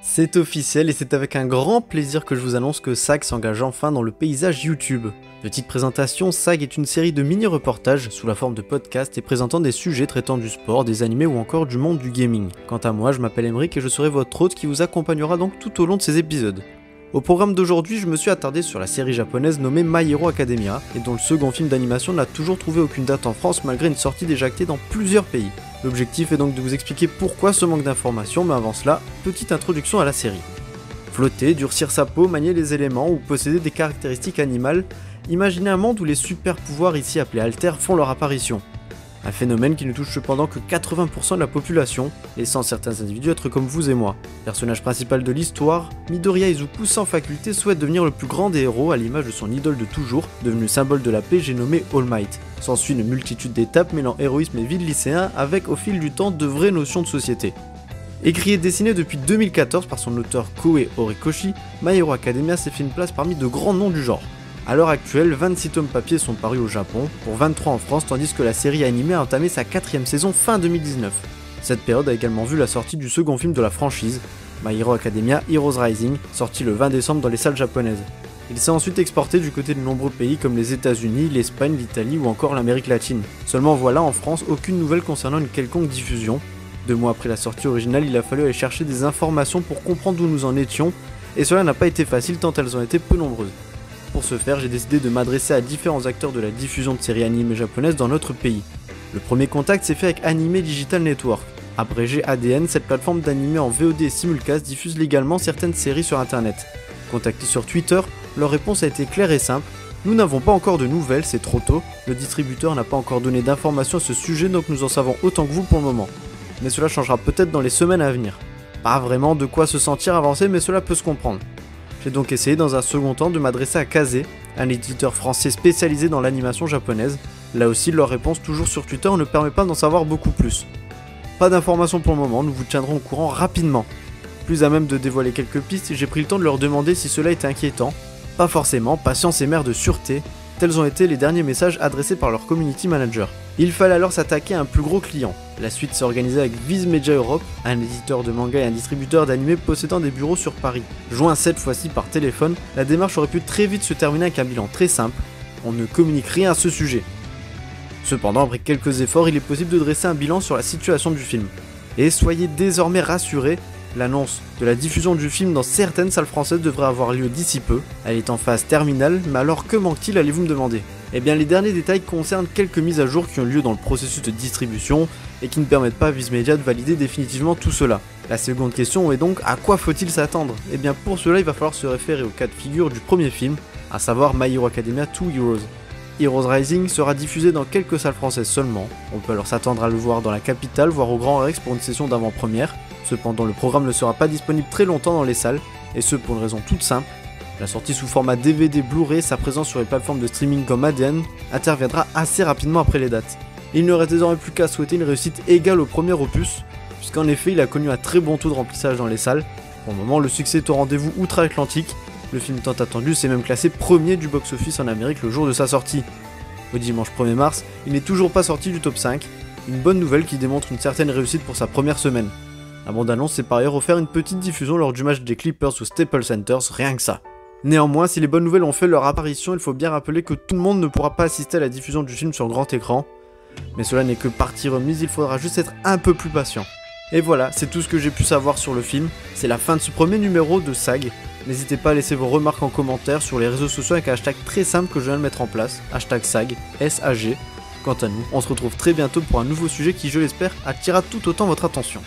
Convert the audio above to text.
C'est officiel et c'est avec un grand plaisir que je vous annonce que SAG s'engage enfin dans le paysage YouTube. Petite présentation, SAG est une série de mini-reportages sous la forme de podcasts et présentant des sujets traitant du sport, des animés ou encore du monde du gaming. Quant à moi, je m'appelle Emeric et je serai votre hôte qui vous accompagnera donc tout au long de ces épisodes. Au programme d'aujourd'hui, je me suis attardé sur la série japonaise nommée My Hero Academia et dont le second film d'animation n'a toujours trouvé aucune date en France malgré une sortie déjà actée dans plusieurs pays. L'objectif est donc de vous expliquer pourquoi ce manque d'informations, mais avant cela, petite introduction à la série. Flotter, durcir sa peau, manier les éléments ou posséder des caractéristiques animales, imaginez un monde où les super pouvoirs ici appelés alters font leur apparition. Un phénomène qui ne touche cependant que 80% de la population, laissant certains individus être comme vous et moi. Personnage principal de l'histoire, Midoriya Izuku sans faculté souhaite devenir le plus grand des héros à l'image de son idole de toujours, devenu symbole de la paix, j'ai nommé All Might. S'ensuit une multitude d'étapes mêlant héroïsme et vie de lycéen avec au fil du temps de vraies notions de société. Écrit et dessiné depuis 2014 par son auteur Koei Horikoshi, My Hero Academia s'est fait une place parmi de grands noms du genre. A l'heure actuelle, 26 tomes papier sont parus au Japon, pour 23 en France, tandis que la série animée a entamé sa 4ème saison fin 2019. Cette période a également vu la sortie du second film de la franchise, My Hero Academia Heroes Rising, sorti le 20 décembre dans les salles japonaises. Il s'est ensuite exporté du côté de nombreux pays comme les États-Unis, l'Espagne, l'Italie ou encore l'Amérique latine. Seulement voilà, en France, aucune nouvelle concernant une quelconque diffusion. 2 mois après la sortie originale, il a fallu aller chercher des informations pour comprendre d'où nous en étions, et cela n'a pas été facile tant elles ont été peu nombreuses. Pour ce faire, j'ai décidé de m'adresser à différents acteurs de la diffusion de séries animées japonaises dans notre pays. Le premier contact s'est fait avec Anime Digital Network. Abrégé ADN, cette plateforme d'animé en VOD et simulcast diffuse légalement certaines séries sur internet. Contactés sur Twitter, leur réponse a été claire et simple. Nous n'avons pas encore de nouvelles, c'est trop tôt. Le distributeur n'a pas encore donné d'informations à ce sujet, donc nous en savons autant que vous pour le moment. Mais cela changera peut-être dans les semaines à venir. Pas vraiment de quoi se sentir avancé, mais cela peut se comprendre. J'ai donc essayé dans un second temps de m'adresser à Kazé, un éditeur français spécialisé dans l'animation japonaise. Là aussi, leur réponse toujours sur Twitter ne permet pas d'en savoir beaucoup plus. Pas d'informations pour le moment, nous vous tiendrons au courant rapidement. Plus à même de dévoiler quelques pistes, j'ai pris le temps de leur demander si cela était inquiétant. Pas forcément, patience et mère de sûreté, tels ont été les derniers messages adressés par leur community manager. Il fallait alors s'attaquer à un plus gros client. La suite s'est organisée avec Viz Media Europe, un éditeur de manga et un distributeur d'animés possédant des bureaux sur Paris. Joint cette fois-ci par téléphone, la démarche aurait pu très vite se terminer avec un bilan très simple. On ne communique rien à ce sujet. Cependant, après quelques efforts, il est possible de dresser un bilan sur la situation du film. Et soyez désormais rassurés, l'annonce de la diffusion du film dans certaines salles françaises devrait avoir lieu d'ici peu. Elle est en phase terminale, mais alors que manque-t-il, allez-vous me demander? Eh bien les derniers détails concernent quelques mises à jour qui ont lieu dans le processus de distribution et qui ne permettent pas à Viz Media de valider définitivement tout cela. La seconde question est donc à quoi faut-il s'attendre? Eh bien pour cela il va falloir se référer au cas de figure du premier film, à savoir My Hero Academia 2 Heroes. Heroes Rising sera diffusé dans quelques salles françaises seulement, on peut alors s'attendre à le voir dans la capitale, voire au Grand Rex pour une session d'avant-première. Cependant le programme ne sera pas disponible très longtemps dans les salles, et ce pour une raison toute simple. La sortie sous format DVD Blu-ray, sa présence sur les plateformes de streaming comme ADN, interviendra assez rapidement après les dates. Il ne reste désormais plus qu'à souhaiter une réussite égale au premier opus, puisqu'en effet il a connu un très bon taux de remplissage dans les salles. Pour le moment le succès est au rendez-vous outre-Atlantique, le film tant attendu s'est même classé premier du box-office en Amérique le jour de sa sortie. Au dimanche 1er mars, il n'est toujours pas sorti du top 5, une bonne nouvelle qui démontre une certaine réussite pour sa première semaine. La bande-annonce s'est par ailleurs offert une petite diffusion lors du match des Clippers au Staples Center, rien que ça. Néanmoins, si les bonnes nouvelles ont fait leur apparition, il faut bien rappeler que tout le monde ne pourra pas assister à la diffusion du film sur grand écran. Mais cela n'est que partie remise, il faudra juste être un peu plus patient. Et voilà, c'est tout ce que j'ai pu savoir sur le film. C'est la fin de ce premier numéro de SAG. N'hésitez pas à laisser vos remarques en commentaire sur les réseaux sociaux avec un hashtag très simple que je viens de mettre en place, hashtag SAG, S-A-G. Quant à nous, on se retrouve très bientôt pour un nouveau sujet qui, je l'espère, attirera tout autant votre attention.